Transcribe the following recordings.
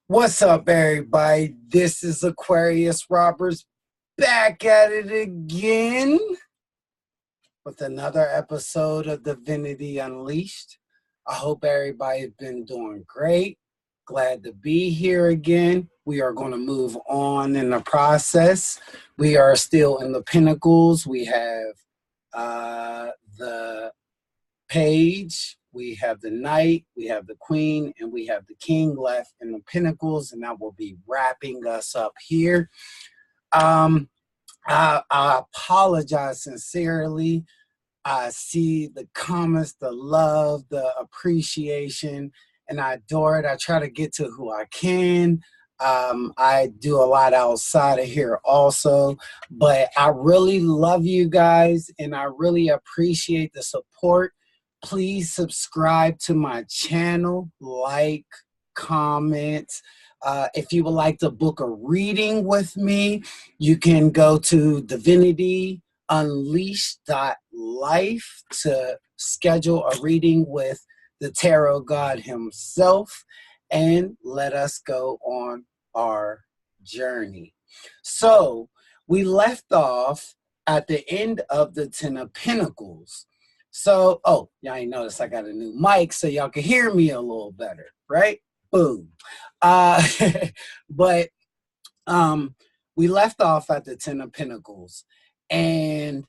What's up, everybody? This is Aquarius Roberts back at it again with another episode of Divinity Unleashed. I hope everybody's been doing great. Glad to be here again. We are going to move on in the process. We are still in the Pinnacles. We have the Page, we have the Knight, we have the Queen, and we have the King left in the Pinnacles, and that will be wrapping us up here. I apologize sincerely. I see the comments, the love, the appreciation, and I adore it. I try to get to who I can. I do a lot outside of here also, but I really love you guys, and I really appreciate the support. Please subscribe to my channel, like, comment. If you would like to book a reading with me, you can go to divinityunleashed.life to schedule a reading with the tarot god himself, and let us go on our journey. So we left off at the end of the Ten of Pentacles. So, oh, y'all ain't noticed I got a new mic so y'all can hear me a little better, right? Boom. But we left off at the Ten of Pentacles, and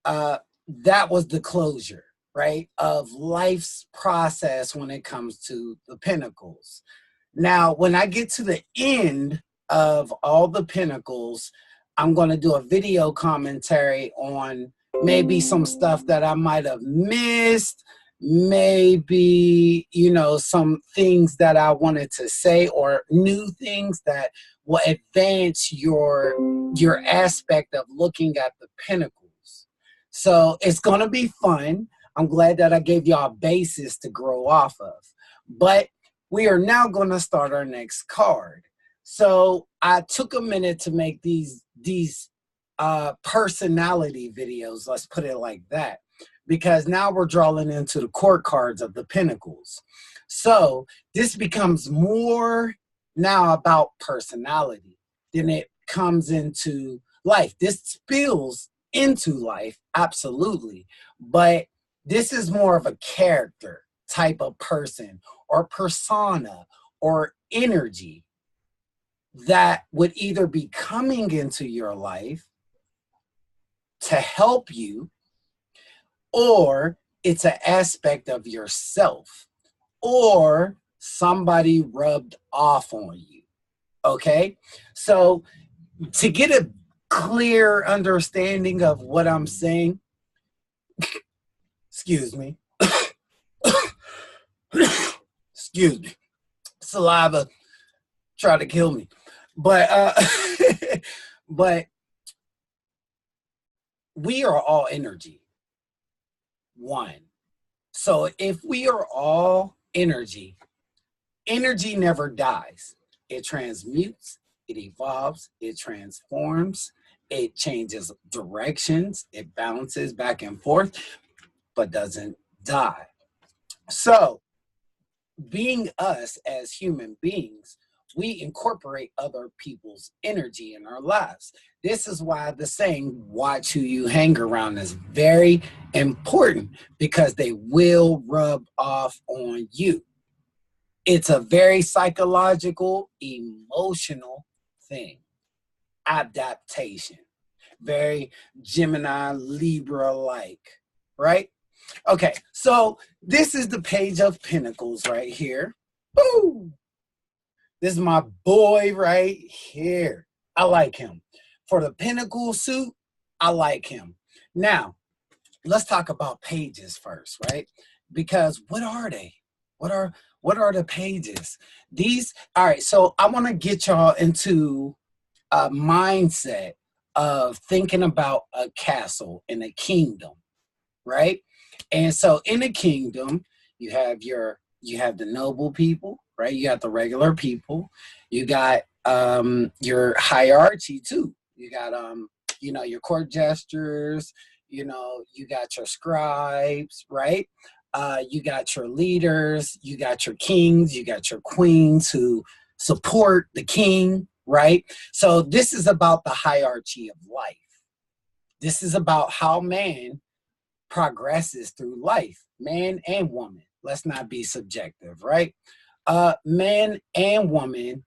that was the closure, right, of life's process when it comes to the Pentacles. Now, when I get to the end of all the Pentacles, I'm going to do a video commentary on maybe some stuff that I might have missed, maybe, some things that I wanted to say, or new things that will advance your aspect of looking at the Pentacles. So it's going to be fun. I'm glad that I gave y'all a basis to grow off of. But we are now going to start our next card. So I took a minute to make these personality videos, let's put it like that, because now we're drawing into the court cards of the Pentacles. So this becomes more now about personality than it comes into life. This spills into life, absolutely, but this is more of a character type of person or persona or energy that would either be coming into your life to help you, or it's an aspect of yourself, or somebody rubbed off on you. Okay? So to get a clear understanding of what I'm saying, excuse me, excuse me, saliva try to kill me, but but we are all energy. One. So if we are all energy, energy never dies. It transmutes, it evolves, it transforms, it changes directions, it bounces back and forth, but doesn't die. So being us as human beings, we incorporate other people's energy in our lives. This is why the saying, watch who you hang around, is very important, because they will rub off on you. It's a very psychological, emotional thing. Adaptation. Very Gemini, Libra-like, right? Okay, so this is the Page of Pentacles right here. Boom! This is my boy right here. I like him. For the Pentacle suit, I like him. Now, let's talk about pages first, right? Because what are they? What are the pages? These, all right, so I want to get y'all into a mindset of thinking about a castle in a kingdom, right? And so in a kingdom, you have the noble people, right? You got the regular people. You got your hierarchy too. You got your court jesters, you got your scribes, right? You got your leaders, you got your kings, you got your queens who support the king, right? So this is about the hierarchy of life. This is about how man progresses through life, man and woman. Let's not be subjective, right? Man and woman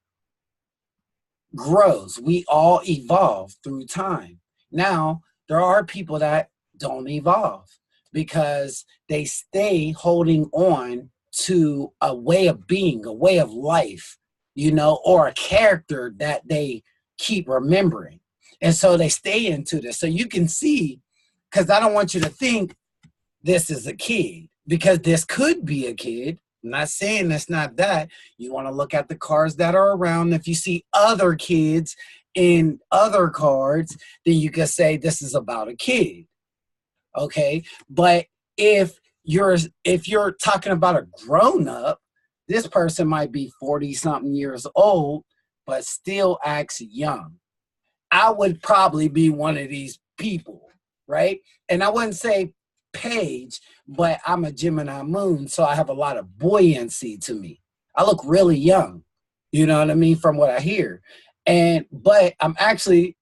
grows. We all evolve through time. Now, there are people that don't evolve because they stay holding on to a way of being, a way of life, you know, or a character that they keep remembering. And so they stay into this. So you can see, because I don't want you to think this is a kid, because this could be a kid. I'm not saying that's not that. You want to look at the cards that are around. If you see other kids in other cards, then you can say this is about a kid. Okay. But if you're talking about a grown-up, this person might be 40-something years old, but still acts young. I would probably be one of these people, right? And I wouldn't say Page, but I'm a Gemini moon, so I have a lot of buoyancy to me. I look really young, you know what I mean, from what I hear. But I'm actually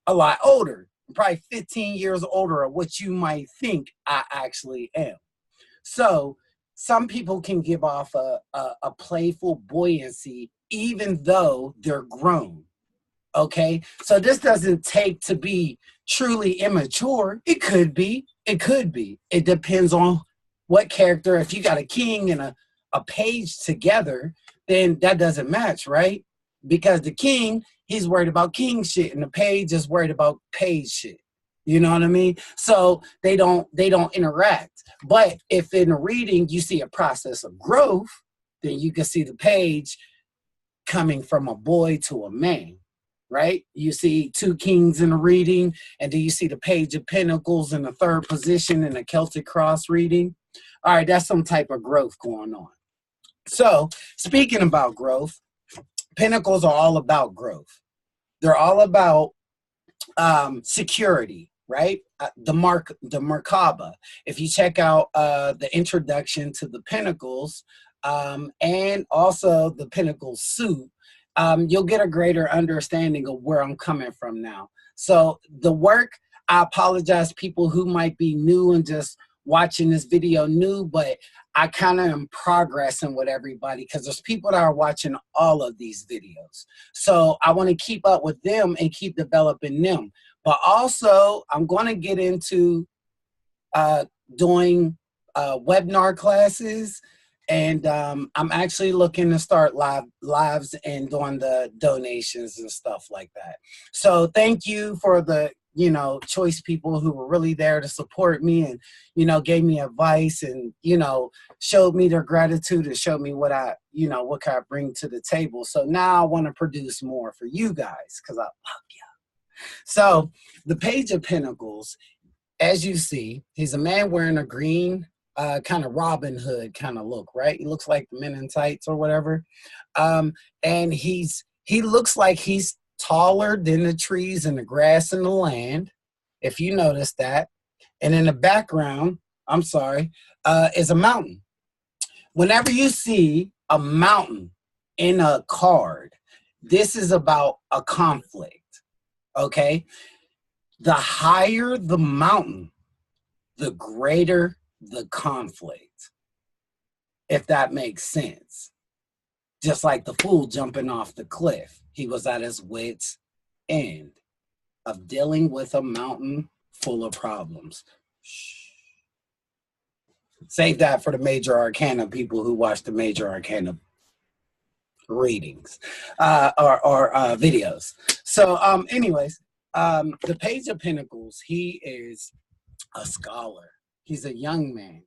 a lot older, probably 15 years older of what you might think I actually am. So some people can give off a playful buoyancy even though they're grown. Okay, so this doesn't take to be truly immature. It could be. It could be. It depends on what character. If you got a king and a page together, then that doesn't match, right? Because the king, he's worried about king shit, and the page is worried about page shit. You know what I mean? So they don't interact. But if in a reading you see a process of growth, then you can see the page coming from a boy to a man. Right? You see two kings in a reading, and then you see the page of pentacles in the third position in a Celtic cross reading. All right, that's some type of growth going on. So speaking about growth, pentacles are all about growth. They're all about security, right? The Merkaba. If you check out the introduction to the pentacles and also the pentacles suit, you'll get a greater understanding of where I'm coming from now. So the work, I apologize people who might be new and just watching this video new, but I kind of am progressing with everybody because there's people that are watching all of these videos. So I want to keep up with them and keep developing them. But also I'm going to get into doing webinar classes. And I'm actually looking to start lives and doing the donations and stuff like that. So thank you for the, you know, choice people who were really there to support me and, you know, gave me advice and, you know, showed me their gratitude and showed me what I, you know, what can I bring to the table. So now I want to produce more for you guys because I love you. So the Page of Pentacles, as you see, he's a man wearing a green kind of Robin Hood kind of look, right? He looks like the Men in Tights or whatever. And he looks like he's taller than the trees and the grass and the land, if you notice that. And in the background, I'm sorry, is a mountain. Whenever you see a mountain in a card, this is about a conflict, okay? The higher the mountain, the greater the conflict, if that makes sense. Just like the fool jumping off the cliff, he was at his wit's end of dealing with a mountain full of problems. Shh. Save that for the major arcana people who watch the major arcana readings or videos. So anyways, the Page of Pentacles, he is a scholar. He's a young man,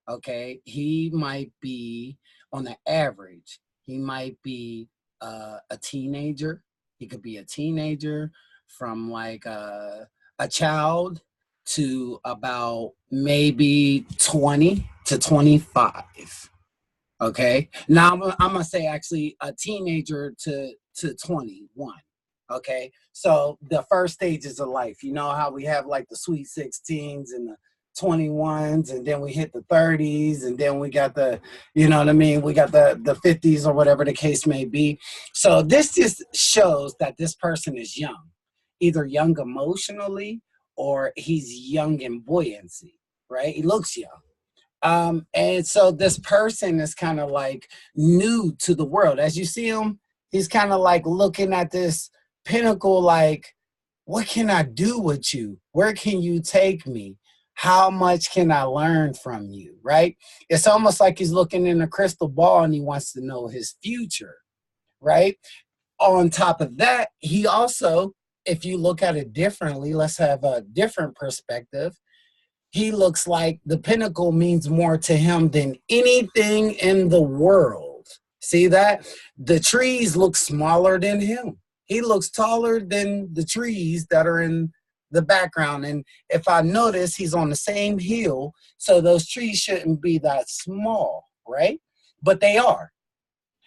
okay? He might be, on the average, he might be a teenager. He could be a teenager from like a child to about maybe 20 to 25, okay? Now, I'm going to say actually a teenager to 21. Okay, so the first stages of life, you know how we have like the sweet 16s and 21s, and then we hit the 30s, and then we got the, you know what I mean, we got the 50s or whatever the case may be. So this just shows that this person is young, either young emotionally or he's young in buoyancy, right? He looks young. And so this person is kind of like new to the world. As you see him, he's kind of like looking at this pinnacle like, what can I do with you? Where can you take me? How much can I learn from you, right? It's almost like he's looking in a crystal ball and he wants to know his future, right? On top of that, he also, if you look at it differently, let's have a different perspective. He looks like the pinnacle means more to him than anything in the world. See that? The trees look smaller than him. He looks taller than the trees that are in the background. And if I notice, he's on the same hill, so those trees shouldn't be that small, right? But they are,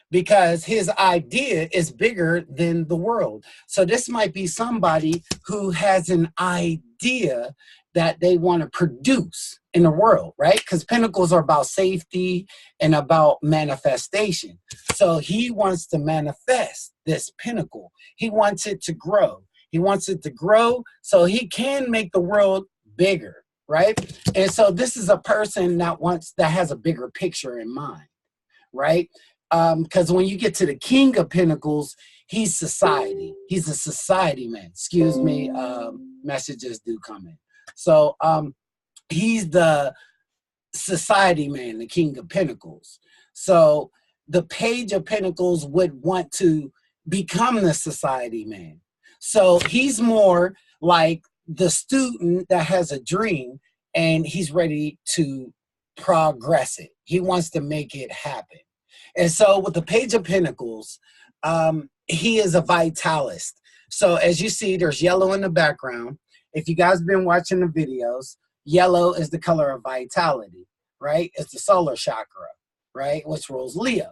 because his idea is bigger than the world. So this might be somebody who has an idea that they want to produce in the world, right? Because pinnacles are about safety and about manifestation. So he wants to manifest this pinnacle. He wants it to grow. He wants it to grow so he can make the world bigger, right? And so this is a person that has a bigger picture in mind, right? Because when you get to the King of Pentacles, he's society. He's a society man. Excuse me, messages do come in. So he's the society man, the King of Pentacles. So the Page of Pentacles would want to become the society man. So he's more like the student that has a dream and he's ready to progress it. He wants to make it happen. And so with the Page of Pentacles, he is a vitalist. So as you see, there's yellow in the background. If you guys been watching the videos, yellow is the color of vitality, right? It's the solar chakra, right? Which rules Leo.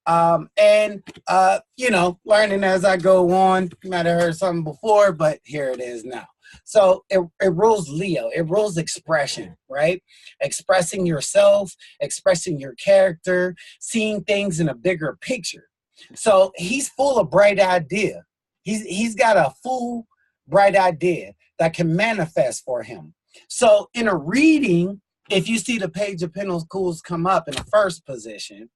You know, learning as I go on, you might have heard something before, but here it is now. So it rules Leo. It rules expression, right? Expressing yourself, expressing your character, seeing things in a bigger picture. So he's full of bright idea. He's got a full bright idea that can manifest for him. So in a reading, if you see the Page of Pentacles come up in the first position,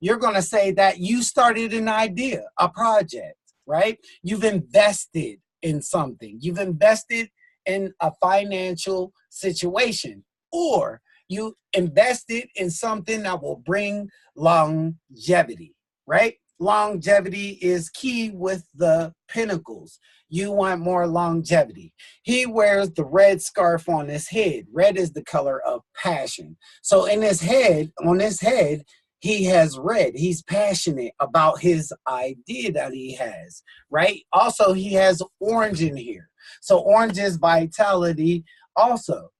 you're going to say that you started an idea, a project, right? You've invested in something. You've invested in a financial situation, or you invested in something that will bring longevity, right? Longevity is key with the Pentacles. You want more longevity. He wears the red scarf on his head. Red is the color of passion. So in his head, on his head, he has red. He's passionate about his idea that he has, right? Also, he has orange in here. So orange is vitality also,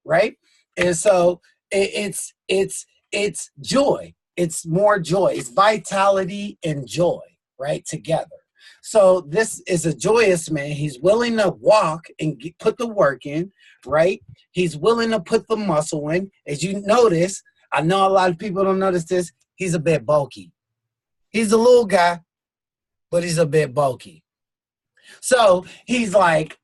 right? And so it's joy. It's more joy. It's vitality and joy, right? Together. So this is a joyous man. He's willing to walk and put the work in, right? He's willing to put the muscle in. As you notice, I know a lot of people don't notice this. He's a bit bulky. He's a little guy, but he's a bit bulky. So he's like,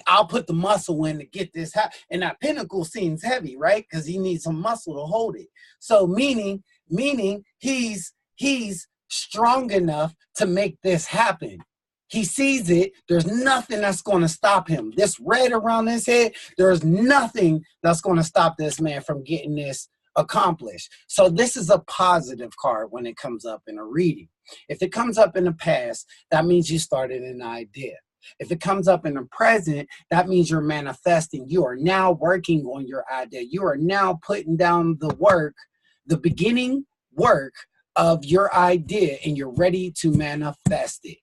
I'll put the muscle in to get this. And that pinnacle seems heavy, right? Because he needs some muscle to hold it. So meaning he's strong enough to make this happen. He sees it. There's nothing that's going to stop him. This red around his head, there's nothing that's going to stop this man from getting this accomplished. So this is a positive card when it comes up in a reading. If it comes up in the past, that means you started an idea. If it comes up in the present, that means you're manifesting. You are now working on your idea. You are now putting down the work, the beginning work of your idea, and you're ready to manifest it.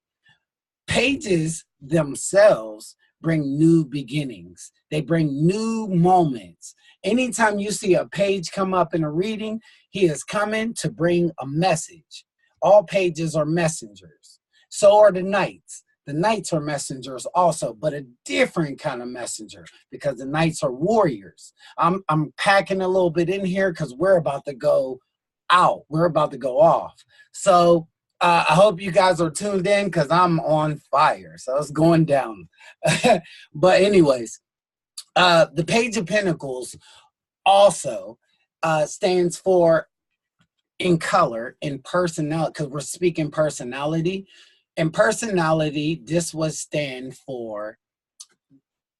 Pages themselves bring new beginnings. They bring new moments. Anytime you see a page come up in a reading, he is coming to bring a message. All pages are messengers. So are the knights. The knights are messengers also, but a different kind of messenger because the knights are warriors. I'm packing a little bit in here because we're about to go out. We're about to go off. So I hope you guys are tuned in because I'm on fire. So it's going down. But anyways, the Page of Pentacles also stands for, in color, in personality, because we're speaking personality. In personality, this would stand for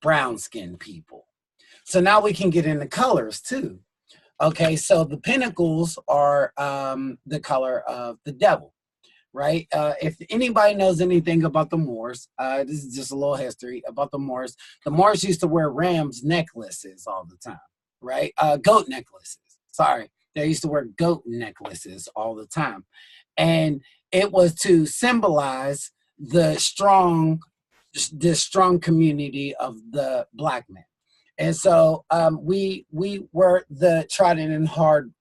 brown skinned people. So now we can get into colors too. Okay, so the Pentacles are the color of the devil, right? If anybody knows anything about the Moors, this is just a little history about the Moors. The Moors used to wear ram's necklaces all the time, right? Goat necklaces. Sorry, they used to wear goat necklaces all the time, and it was to symbolize the strong community of the black man. And so we were the trodden and hard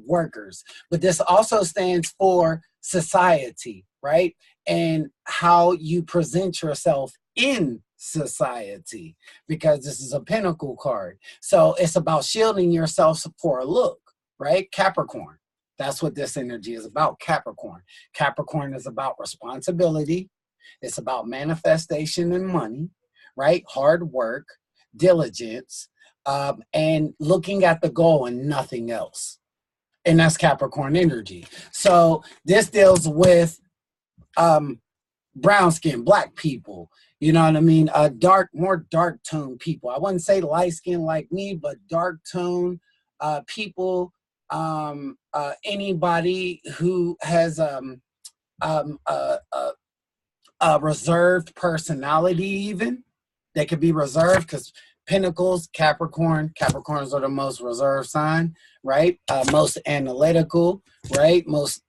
workers, but this also stands for society, right? And how you present yourself in society, because this is a pentacle card. So it's about shielding yourself for a look, right? Capricorn. That's what this energy is about, Capricorn. Capricorn is about responsibility. It's about manifestation and money, right? Hard work, diligence, and looking at the goal and nothing else. And that's Capricorn energy. So this deals with brown skin, black people, you know what I mean? More dark tone people. I wouldn't say light skin like me, but dark tone people, anybody who has a reserved personality, even. They could be reserved because Pentacles, Capricorns are the most reserved sign, right? Most analytical, right? Most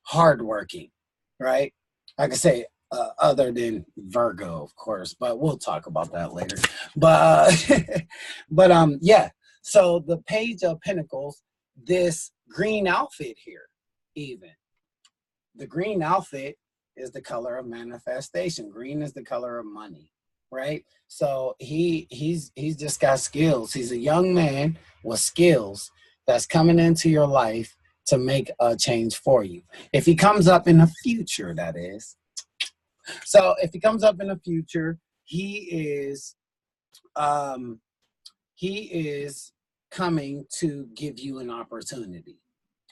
hardworking, right? Like I say, other than Virgo, of course, but we'll talk about that later. But yeah. So the Page of Pentacles, this green outfit here, even the green outfit is the color of manifestation. Green is the color of money, right? So he's just got skills. He's a young man with skills that's coming into your life to make a change for you. If he comes up in the future, that is. So if he comes up in the future, he is coming to give you an opportunity.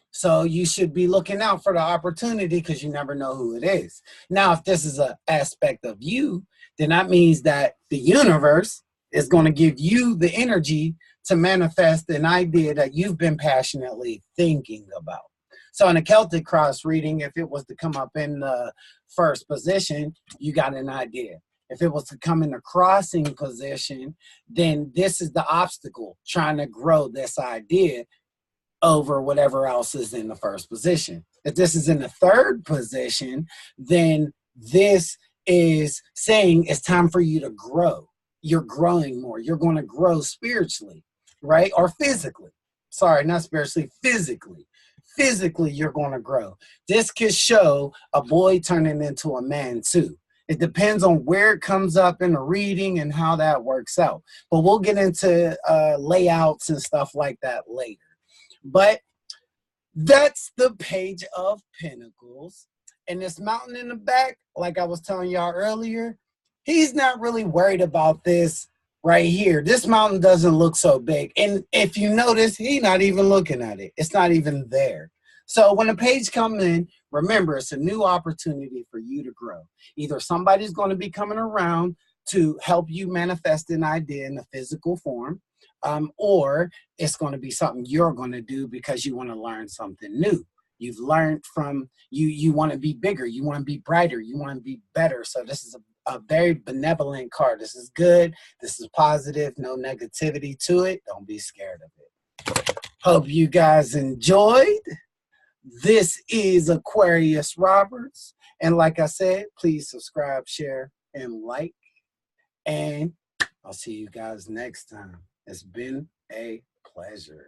So you should be looking out for the opportunity because you never know who it is. Now, if this is an aspect of you, then that means that the universe is going to give you the energy to manifest an idea that you've been passionately thinking about. So in a Celtic cross reading, if it was to come up in the first position, you got an idea. If it was to come in the crossing position, then this is the obstacle, trying to grow this idea over whatever else is in the first position. If this is in the third position, then this is saying it's time for you to grow. You're growing more. You're going to grow spiritually, right? Or physically. Sorry, not spiritually, physically. Physically, you're going to grow. This could show a boy turning into a man too. It depends on where it comes up in the reading and how that works out. But we'll get into layouts and stuff like that later. But that's the Page of Pentacles. And this mountain in the back, like I was telling y'all earlier, he's not really worried about this right here. This mountain doesn't look so big. And if you notice, he's not even looking at it. It's not even there. So when a page comes in, remember, it's a new opportunity for you to grow. Either somebody's going to be coming around to help you manifest an idea in a physical form, or it's going to be something you're going to do because you want to learn something new. You've learned from, you want to be bigger, you want to be brighter, you want to be better. So this is a very benevolent card. This is good. This is positive. No negativity to it. Don't be scared of it. Hope you guys enjoyed. This is Aquarius Roberts. And like I said, please subscribe, share, and like. And I'll see you guys next time. It's been a pleasure.